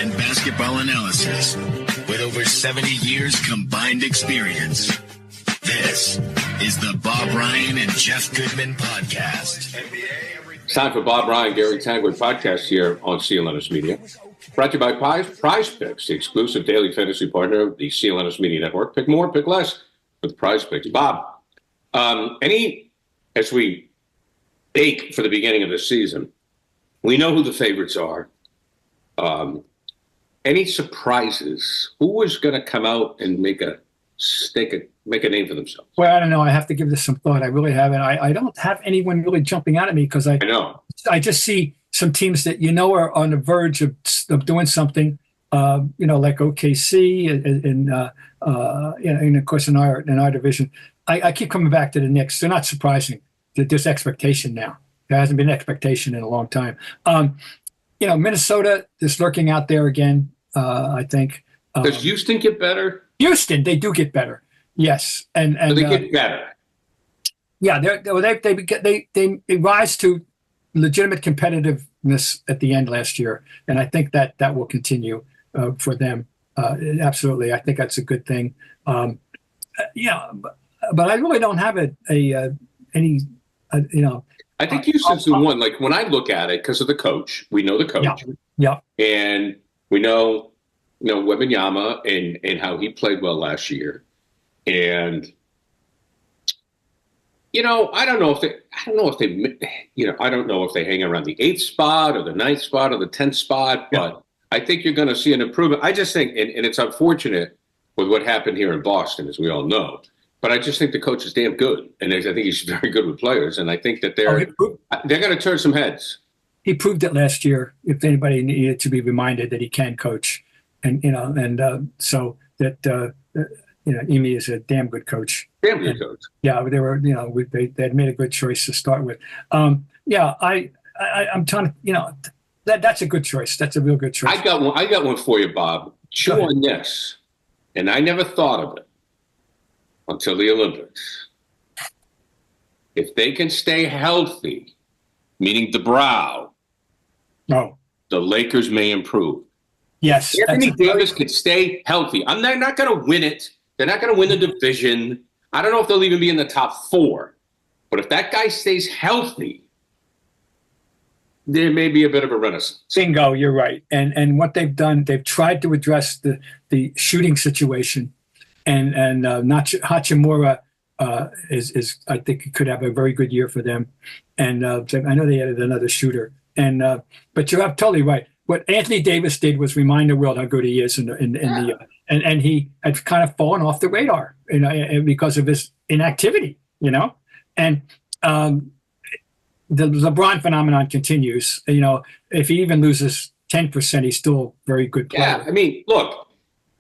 and basketball analysis with over 70 years combined experience. This is the Bob Ryan and Jeff Goodman Podcast. It's time for Bob Ryan, Gary Tanguay Podcast here on CLNS Media. Brought to you by Prize Picks, the exclusive daily fantasy partner of the CLNS Media Network. Pick more, pick less with Prize Picks. Bob, as we bake for the beginning of the season, we know who the favorites are. Any surprises? Who is going to come out and make a name for themselves? Well, I don't know. I have to give this some thought. I really haven't. I don't have anyone really jumping out at me because I know. I just see some teams that are on the verge of doing something. Like OKC and of course in our division. I keep coming back to the Knicks. They're not surprising. There's expectation now. There hasn't been expectation in a long time. Minnesota is lurking out there again. I think. Does Houston get better? Houston, they do get better. Yes, and they get better. Yeah, they rise to legitimate competitiveness at the end last year, and I think that will continue for them. Absolutely, I think that's a good thing. But I really don't have any. I think Houston's the one. Like when I look at it, because of the coach, we know the coach. Yeah. And we know Wembanyama and how he played well last year. And I don't know if they hang around the 8th spot or the 9th spot or the 10th spot, but I think you're going to see an improvement. I just think, and it's unfortunate with what happened here in Boston, as we all know. But I just think the coach is damn good, and I think he's very good with players. And I think that they're going to turn some heads. He proved it last year. If anybody needed to be reminded that he can coach, so that Emi is a damn good coach. Damn good coach. Yeah, they were. They had made a good choice to start with. I'm trying to. That's a good choice. That's a real good choice. I got one for you, Bob. Chew on this, and I never thought of it until the Olympics. If they can stay healthy, meaning the brow, the Lakers may improve. Yes. Anthony Davis can stay healthy. They're not going to win it. They're not going to win the division. I don't know if they'll even be in the top 4. But if that guy stays healthy, there may be a bit of a renaissance. Bingo, you're right. And what they've done, they've tried to address the shooting situation. And Hachimura is I think could have a very good year for them, and I know they added another shooter. And but you're totally right. What Anthony Davis did was remind the world how good he is, and he had kind of fallen off the radar, because of his inactivity, and the LeBron phenomenon continues. If he even loses 10%, he's still a very good player. Yeah, I mean, look.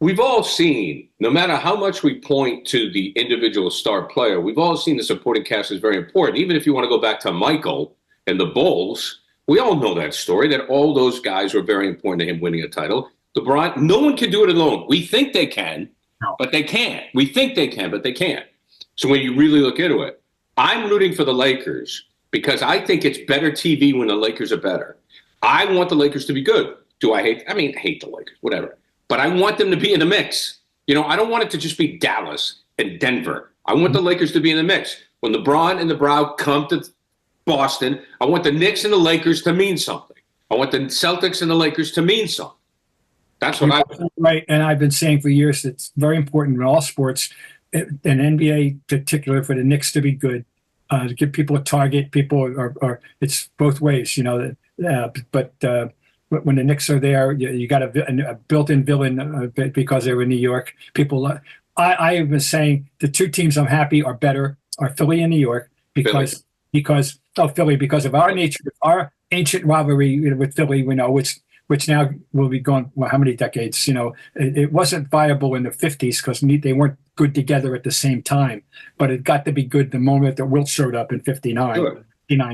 We've all seen, no matter how much we point to the individual star player, we've all seen the supporting cast is very important. Even if you want to go back to Michael and the Bulls, we all know that story, that all those guys were very important to him winning a title. LeBron, no one can do it alone. We think they can, but they can't. We think they can, but they can't. So when you really look into it, I'm rooting for the Lakers because I think it's better TV when the Lakers are better. I want the Lakers to be good. I hate the Lakers, whatever. But I want them to be in the mix. I don't want it to just be Dallas and Denver. I want the Lakers to be in the mix. When LeBron and the Brow come to Boston, I want the Knicks and the Lakers to mean something. I want the Celtics and the Lakers to mean something. That's what I want. Right, and I've been saying for years it's very important in all sports, and NBA in particular, for the Knicks to be good, to give people a target. People are it's both ways, But when the Knicks are there, you got a built-in villain because they were in New York. I have been saying the two teams I'm happy are better are Philly and New York because of our nature, our ancient rivalry with Philly. Which now will be gone. Well, how many decades? It wasn't viable in the 50s because they weren't good together at the same time. But it got to be good the moment that Wilt showed up in 59,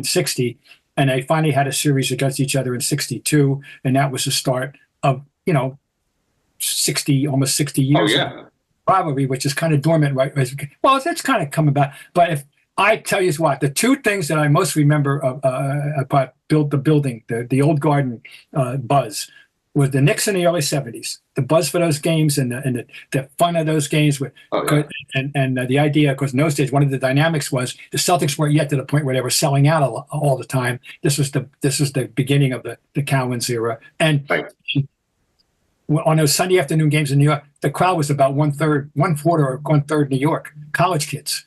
60. And they finally had a series against each other in 62, and that was the start of, almost 60 years of rivalry, which is kind of dormant, right? Well, it's kind of coming back. But if I tell you what, the two things that I most remember about the building, the old garden buzz, was the Knicks in the early 70s. The buzz for those games and the fun of those games were good. And the idea, because in those days, one of the dynamics was the Celtics weren't yet to the point where they were selling out all the time. This was the beginning of the Cowens era. And on those Sunday afternoon games in New York, the crowd was about one quarter or one third New York, college kids,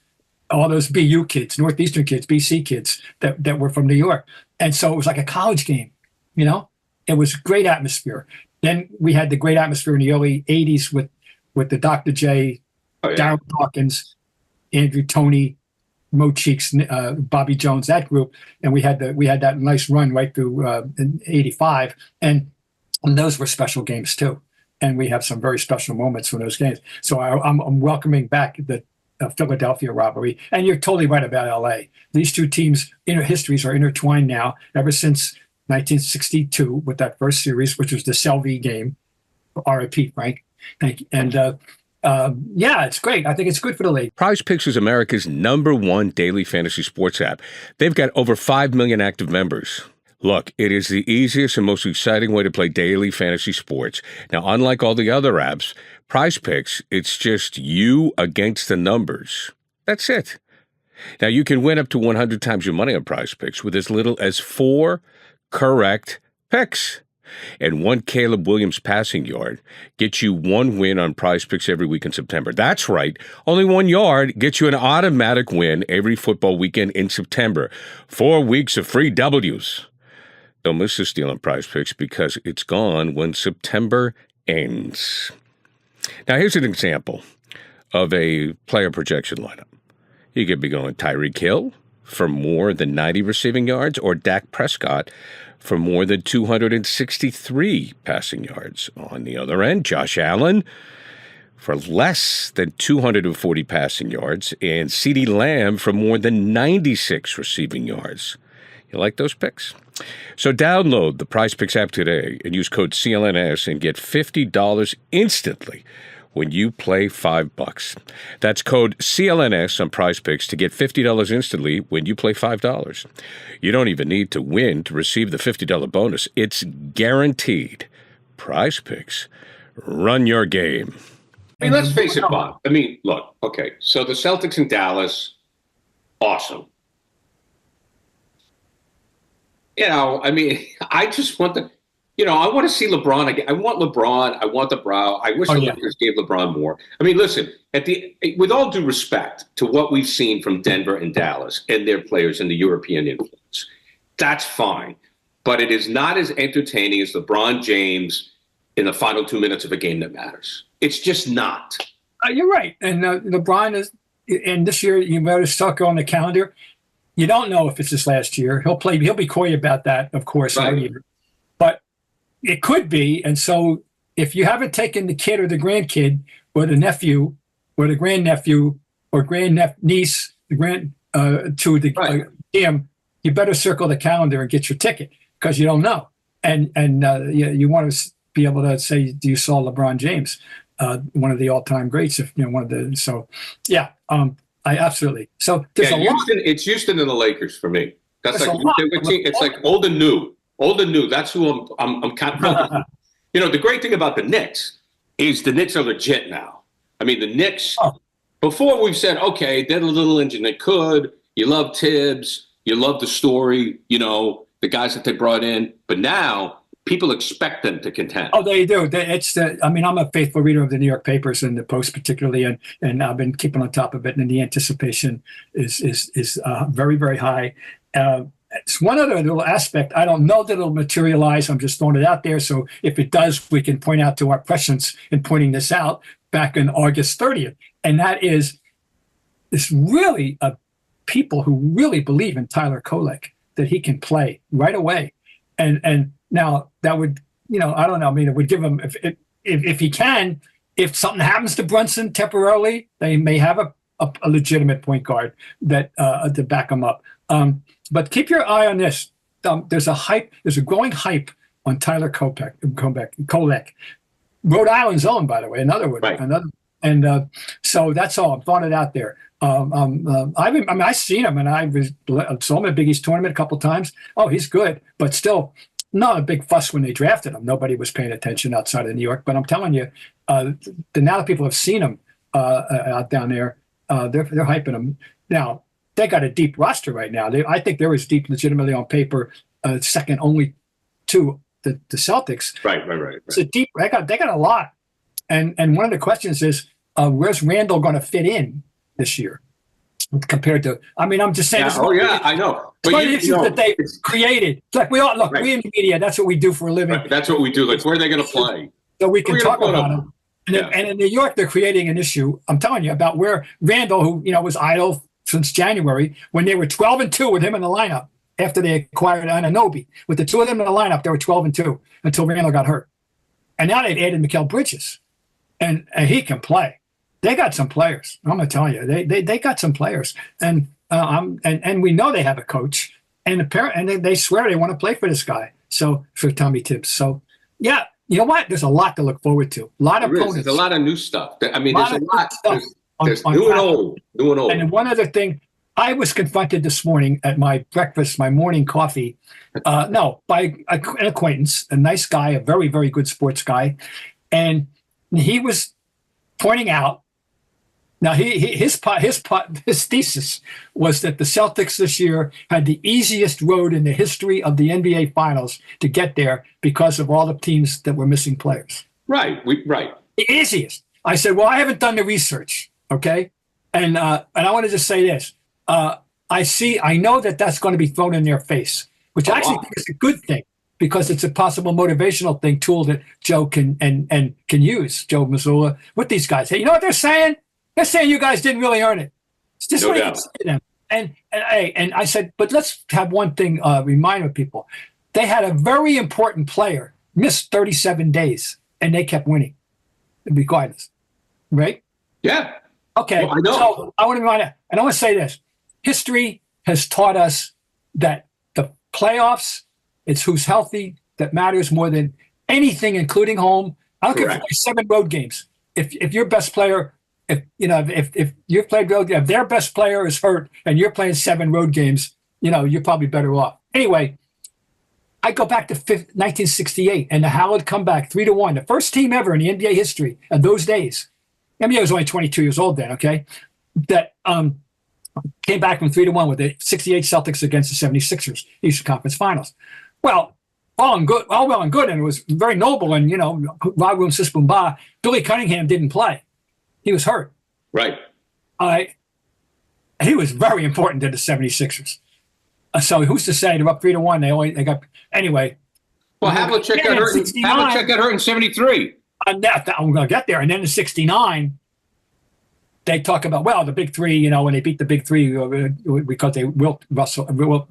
all those BU kids, Northeastern kids, BC kids that were from New York. And so it was like a college game, you know? It was great atmosphere. Then we had the great atmosphere in the early 80s with the Dr. J, Darryl Dawkins, Andrew Toney, Mo Cheeks, Bobby Jones, that group. And we had that nice run right through in 85. And those were special games too. And we have some very special moments from those games. So I'm welcoming back the Philadelphia rivalry. And you're totally right about LA. These two teams' inner histories are intertwined now ever since 1962 with that first series, which was the Selvey game. R.I.P. Frank. Thank you. And yeah, it's great. I think it's good for the league. Prize Picks is America's #1 daily fantasy sports app. They've got over 5 million active members. Look, it is the easiest and most exciting way to play daily fantasy sports. Now, unlike all the other apps, Prize Picks, it's just you against the numbers. That's it. Now, you can win up to 100 times your money on Prize Picks with as little as 4 correct picks. And 1 Caleb Williams passing yard gets you 1 win on Prize Picks every week in September. That's right. Only 1 yard gets you an automatic win every football weekend in September. 4 weeks of free W's. Don't miss this deal on Prize Picks because it's gone when September ends. Now, here's an example of a player projection lineup. You could be going Tyreek Hill for more than 90 receiving yards or Dak Prescott for more than 263 passing yards. On the other end, Josh Allen for less than 240 passing yards and CeeDee Lamb for more than 96 receiving yards. You like those picks? So download the Prize Picks app today and use code CLNS and get $50 instantly when you play $5. That's code CLNS on Prize Picks to get $50 instantly when you play $5. You don't even need to win to receive the $50 bonus. It's guaranteed. Prize Picks. Run your game. I mean, let's face it, Bob. I mean, look, okay, so the Celtics in Dallas, awesome. You know, I mean, I just want I want to see LeBron again. I want LeBron. I want the brow. I wish the Lakers gave LeBron more. I mean, listen, with all due respect to what we've seen from Denver and Dallas and their players and the European influence, that's fine. But it is not as entertaining as LeBron James in the final 2 minutes of a game that matters. It's just not. You're right. And LeBron is, and this year, you better start on the calendar. You don't know if it's his last year. He'll be coy about that, of course, all year. But it could be. And so if you haven't taken the kid or the grandkid or the nephew or the grandnephew or grandniece to the game, you better circle the calendar and get your ticket because you don't know. And you want to be able to say, do you saw LeBron James, one of the all-time greats? I absolutely. So there's a lot. It's Houston and the Lakers for me. That's it's like old and new. Old and new. That's who I'm kind of. The great thing about the Knicks is the Knicks are legit now. I mean, the Knicks. Before we've said, okay, they're the little engine that could. You love Tibbs. You love the story. The guys that they brought in. But now people expect them to contend. Oh, they do. I'm a faithful reader of the New York papers and the Post particularly, and I've been keeping on top of it. And the anticipation is very, very high. It's one other little aspect. I don't know that it'll materialize. I'm just throwing it out there. So if it does, we can point out to our presence in pointing this out back on August 30th. And that is really people who really believe in Tyler Kolek, that he can play right away. And now that would, I don't know. I mean, it would give him, if he can, if something happens to Brunson temporarily, they may have a legitimate point guard that to back him up. But keep your eye on this. There's a growing hype on Tyler Kolek. Rhode Island's own, by the way, and so that's all. I'm throwing it out there. I've seen him, and I saw him at Big East tournament a couple of times. Oh, he's good, but still, not a big fuss when they drafted him. Nobody was paying attention outside of New York. But I'm telling you, now that people have seen him out down there, they're hyping him. Now, they got a deep roster right now. I think they're as deep legitimately on paper, second only to the Celtics. Right. It's a deep. They got a lot. And one of the questions is, where's Randall going to fit in this year compared to? I mean, I'm just saying. I know. But one of the issues that they created. It's like we in the media. That's what we do for a living. Right. That's what we do. Like, where are they going to play? So we can talk about them. And in New York, they're creating an issue. I'm telling you about where Randall, who was idle since January, when they were 12-2 with him in the lineup after they acquired Anunoby. With the two of them in the lineup, they were 12-2 until Randall got hurt. And now they've added Mikal Bridges, and he can play. They got some players. I'm gonna tell you, they got some players, and we know they have a coach, and they swear they want to play for this guy. So for Tommy Tibbs. So yeah, you know what? There's a lot to look forward to. A lot of opponents. There's a lot of new stuff. I mean, there's a lot. There's new and old. And then one other thing, I was confronted this morning at my breakfast, my morning coffee, by an acquaintance, a nice guy, a very, very good sports guy. And he was pointing out, now his thesis was that the Celtics this year had the easiest road in the history of the NBA Finals to get there because of all the teams that were missing players. Right. The easiest. I said, well, I haven't done the research. Okay. And I wanted to say this. I know that that's going to be thrown in their face, which I actually think is a good thing because it's a possible motivational tool that Joe can use, Joe Mazzulla, with these guys. Hey, you know what they're saying? They're saying you guys didn't really earn it. It's just what you can say to them. And I said, but let's have one thing remind people. They had a very important player miss 37 days, and they kept winning regardless. Right? Yeah. Okay. Well, I know. So I want to remind you, and I want to say this. History has taught us that the playoffs, it's who's healthy that matters more than anything, including home. I don't care if you play 7 road games. If your best player, if you've played road, if their best player is hurt and you're playing 7 road games, you're probably better off. Anyway, I go back to 1968 and the Howard comeback 3-1, the first team ever in the NBA history of those days. NBA was only 22 years old then, okay? That came back from 3-1 with the 68 Celtics against the 76ers, Eastern Conference Finals. Well, all well and good, and it was very noble. And, Ragun Sispumba, Billy Cunningham didn't play. He was hurt. Right. He was very important to the 76ers. So who's to say they're up 3-1? They got anyway. Well, Havlicek got hurt. Havlicek got hurt in '73. I'm going to get there. And then in '69, they talk about the big three. When they beat the big three because they wilt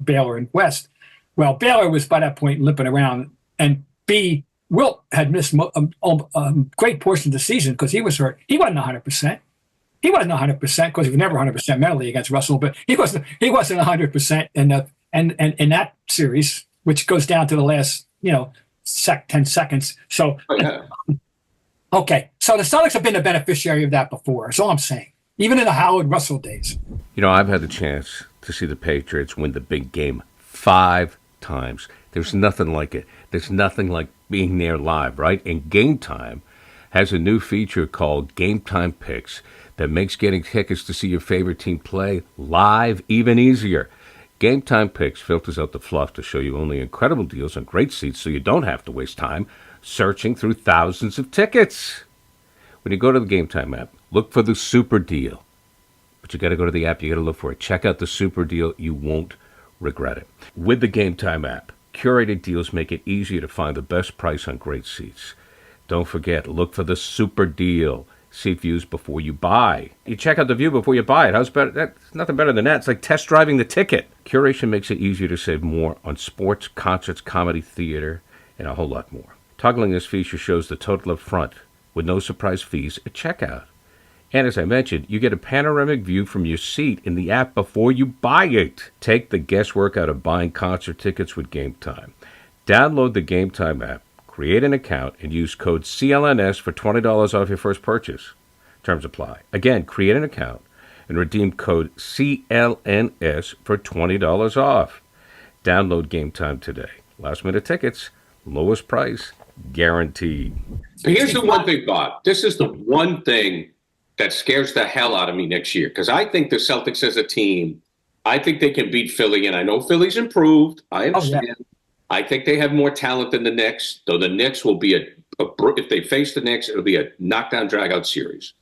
Baylor and West. Well, Baylor was by that point limping around, and Wilt had missed a great portion of the season because he was hurt. He wasn't 100%. He wasn't 100% because he was never 100% mentally against Russell, but he wasn't 100% in that series, which goes down to the last 10 seconds. So, okay, so the Celtics have been the beneficiary of that before. That's all I'm saying. Even in the Howard Russell days. I've had the chance to see the Patriots win the big game 5 times. There's nothing like it. There's nothing like being there live, right? And Game Time has a new feature called Game Time Picks that makes getting tickets to see your favorite team play live even easier. Game Time Picks filters out the fluff to show you only incredible deals on great seats so you don't have to waste time searching through thousands of tickets. When you go to the Game Time app, look for the super deal. But you got to go to the app, you got to look for it. Check out the super deal. You won't regret it. With the Game Time app, curated deals make it easier to find the best price on great seats. Don't forget, look for the super deal. See views before you buy. You check out the view before you buy it. How's better? That's nothing better than that. It's like test driving the ticket. Curation makes it easier to save more on sports, concerts, comedy, theater, and a whole lot more. Toggling this feature shows the total up front with no surprise fees at checkout. And as I mentioned, you get a panoramic view from your seat in the app before you buy it. Take the guesswork out of buying concert tickets with Game Time. Download the Game Time app, create an account, and use code CLNS for $20 off your first purchase. Terms apply. Again, create an account and redeem code CLNS for $20 off. Download Game Time today. Last-minute tickets, lowest price, guaranteed. But here's the one thing, Bob. This is the one thing that scares the hell out of me next year, because I think the Celtics as a team, I think they can beat Philly, and I know Philly's improved. I understand. Oh, yeah. I think they have more talent than the Knicks, though the Knicks will be if they face the Knicks, it'll be a knockdown, drag-out series.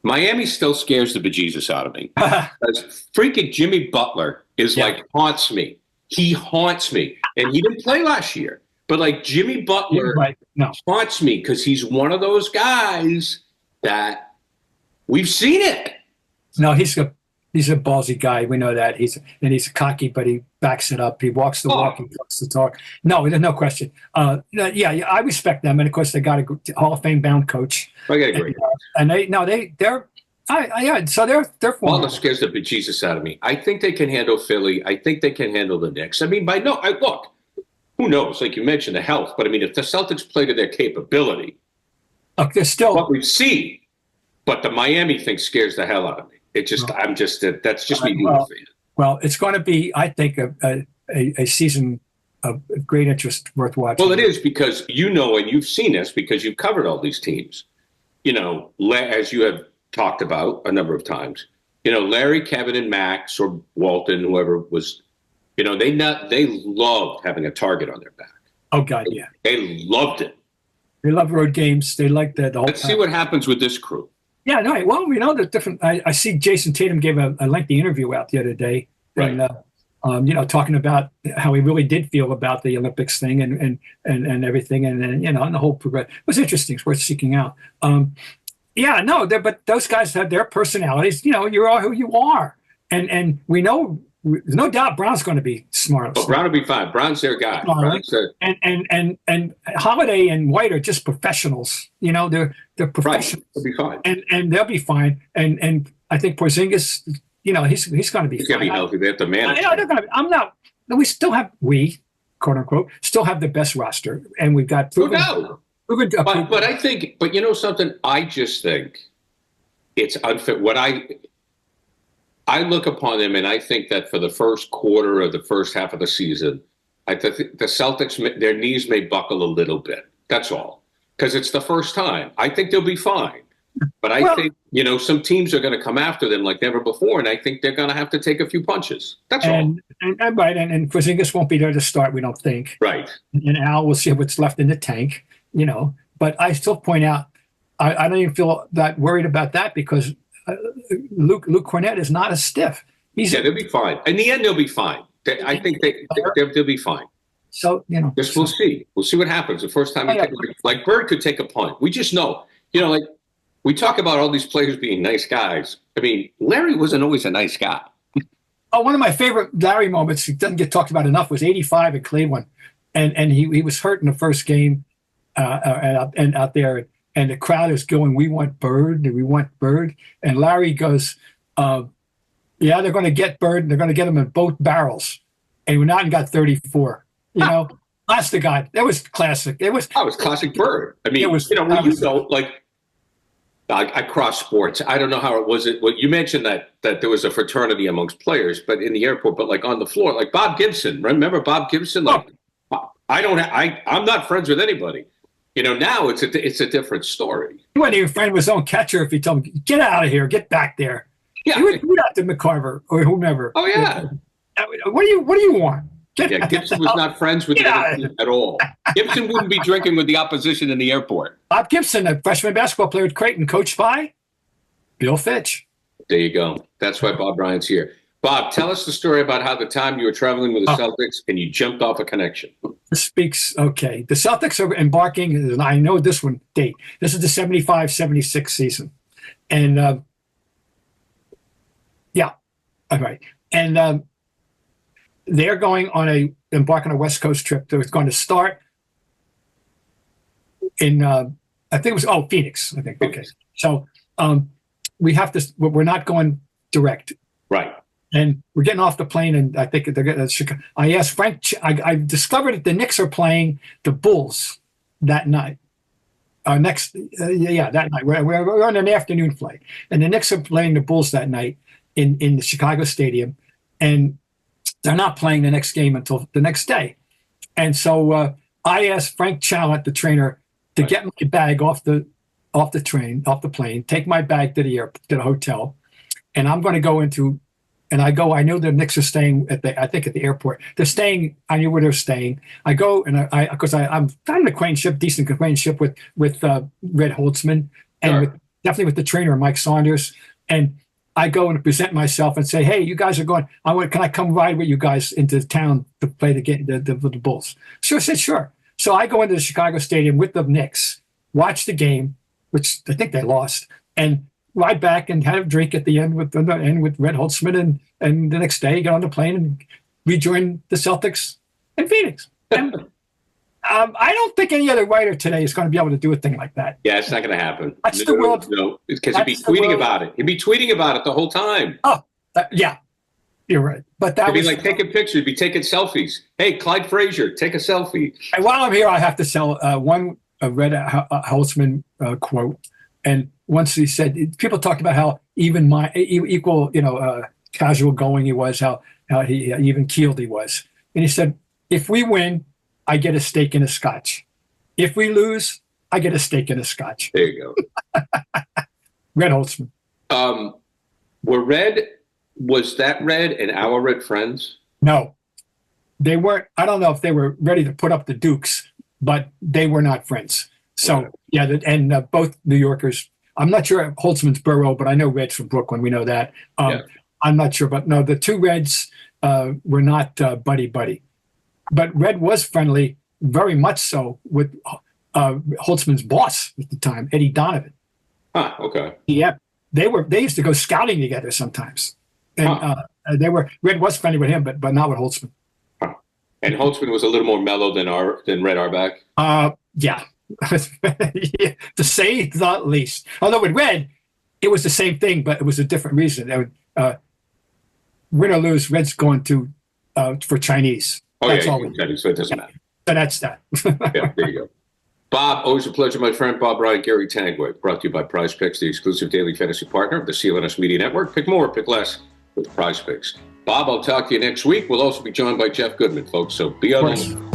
Miami still scares the bejesus out of me. Because freaking Jimmy Butler is haunts me. He haunts me. And he didn't play last year. But like Jimmy Butler haunts me because he's one of those guys that we've seen it. No, he's a ballsy guy. We know that. He's cocky, but he backs it up. He walks the walk, he talks the talk. No, there's no question. I respect them, and of course they got a Hall of Fame bound coach. I agree. And they're Butler scares the bejesus out of me. I think they can handle Philly. I think they can handle the Knicks. I mean, look, who knows? Like you mentioned, the health. But I mean, if the Celtics play to their capability, look, they're still what we've seen. But the Miami thing scares the hell out of me. That's just me being a fan. Well, it's going to be, I think, a season of great interest worth watching. Well, it is because and you've seen this because you've covered all these teams. As you have talked about a number of times, Larry, Kevin, and Max or Walton, whoever was, they loved having a target on their back. Oh God, yeah. They loved it. They love road games. They like that. Let's see what happens with this crew. Yeah, no. Well, we know that different. I see Jason Tatum gave a lengthy interview out the other day, right. And talking about how he really did feel about the Olympics thing and everything, and and the whole progress. It was interesting. It's worth seeking out. But those guys have their personalities. You are who you are, and we know. There's no doubt Brown's going to be smart. Oh, Brown will be fine. Brown's their guy. And Holiday and White are just professionals. They're professionals. Right. They'll be fine. And they'll be fine. And I think Porzingis, he's going to be. He's going to be healthy. They have to manage. We still have quote unquote, still have the best roster, and we've got proven. But I think, something. I just think it's unfair. I look upon them, and I think that for the first quarter of the first half of the season, I think the Celtics, their knees may buckle a little bit. That's all. Because it's the first time. I think they'll be fine. But I think, some teams are going to come after them like never before, and I think they're going to have to take a few punches. That's all. And Porzingis won't be there to start, we don't think. Right. And Al will see what's left in the tank, But I still point out, I don't even feel that worried about that because Luke Cornett is not a stiff. They'll be fine. In the end, they'll be fine. I think they'll be fine. So, we'll see. We'll see what happens. The first time, like Bird could take a punt. We just know. Like we talk about all these players being nice guys. I mean, Larry wasn't always a nice guy. Oh, one of my favorite Larry moments, he doesn't get talked about enough, was '85 in Cleveland. And he was hurt in the first game and out there. And the crowd is going, we want Bird. And Larry goes, they're going to get Bird. And they're going to get him in both barrels. And he went out and got 34. Honest to God, that was classic. It was classic Bird. I mean, I cross sports. I don't know how it was. You mentioned that there was a fraternity amongst players, but in the airport, but like on the floor, like Bob Gibson. Remember Bob Gibson? I'm not friends with anybody. Now it's a different story. He wasn't even friend with his own catcher if he told him, get out of here, get back there. Yeah. He would do that to McCarver or whomever. Oh, yeah. What do you want? Gibson was not friends with anyone at all. Gibson wouldn't be drinking with the opposition in the airport. Bob Gibson, a freshman basketball player at Creighton, coached by Bill Fitch. There you go. That's why Bob Bryant's here. Bob, tell us the story about how the time you were traveling with the Celtics and you jumped off a connection. Okay. The Celtics are embarking, and I know this one date. This is the 75-76 season. And, all right. And they're going on embark on a West Coast trip. They're going to start in, I think it was, Phoenix, I think. Okay. So we're not going direct. Right. And we're getting off the plane, and I think they're getting Chicago. I asked Frank. I discovered that the Knicks are playing the Bulls that night. That night. We're on an afternoon flight, and the Knicks are playing the Bulls that night in the Chicago stadium. And they're not playing the next game until the next day. And so I asked Frank Challant, the trainer, to get my bag off the plane, take my bag to the hotel, and I'm going to go into. And I know the Knicks are staying at the airport. They're staying. I knew where they're staying. I go and because I'm kind of decent acquaintanceship with Red Holtzman and definitely with the trainer Mike Saunders. And I go and present myself and say, "Hey, you guys are going. Can I come ride with you guys into town to play the game, the Bulls?" Sure, said sure. So I go into the Chicago Stadium with the Knicks, watch the game, which I think they lost, and ride back and have a drink at the end with Red Holtzman, and the next day get on the plane and rejoin the Celtics in Phoenix. And I don't think any other writer today is going to be able to do a thing like that. Yeah, it's not going to happen. That's the world. No, because he'd be tweeting about it. He'd be tweeting about it the whole time. Oh, yeah, you're right. But that would be like taking pictures. He'd be taking selfies. Hey, Clyde Frazier, take a selfie. And while I'm here, I have to sell one Red Holtzman quote. And once he said, people talked about how equal, casual going he was, how he even keeled he was. And he said, if we win, I get a steak and a scotch. If we lose, I get a steak and a scotch. There you go. Red Holtzman. Was that Red and our Red friends? No, they weren't. I don't know if they were ready to put up the Dukes, but they were not friends. So, and both New Yorkers. I'm not sure Holtzman's borough, but I know Red's from Brooklyn. We know that. I'm not sure. But no, the two Reds were not buddy-buddy. But Red was friendly, very much so, with Holtzman's boss at the time, Eddie Donovan. Huh, okay. Yeah, they used to go scouting together sometimes. And Red was friendly with him, but not with Holtzman. Huh. And Holtzman was a little more mellow than Red Auerbach? Yeah. Yeah, to say the least. Although with Red, it was the same thing, but it was a different reason. Win or lose, Red's going to for Chinese. Oh, that's all Chinese, so it doesn't matter. So that's that. Yeah, there you go. Bob, always a pleasure, my friend. Bob, Ryan, Gary Tanguay, brought to you by Prize Picks, the exclusive daily fantasy partner of the CLNS Media Network. Pick more, pick less with Prize Picks. Bob, I'll talk to you next week. We'll also be joined by Jeff Goodman, folks, so be on the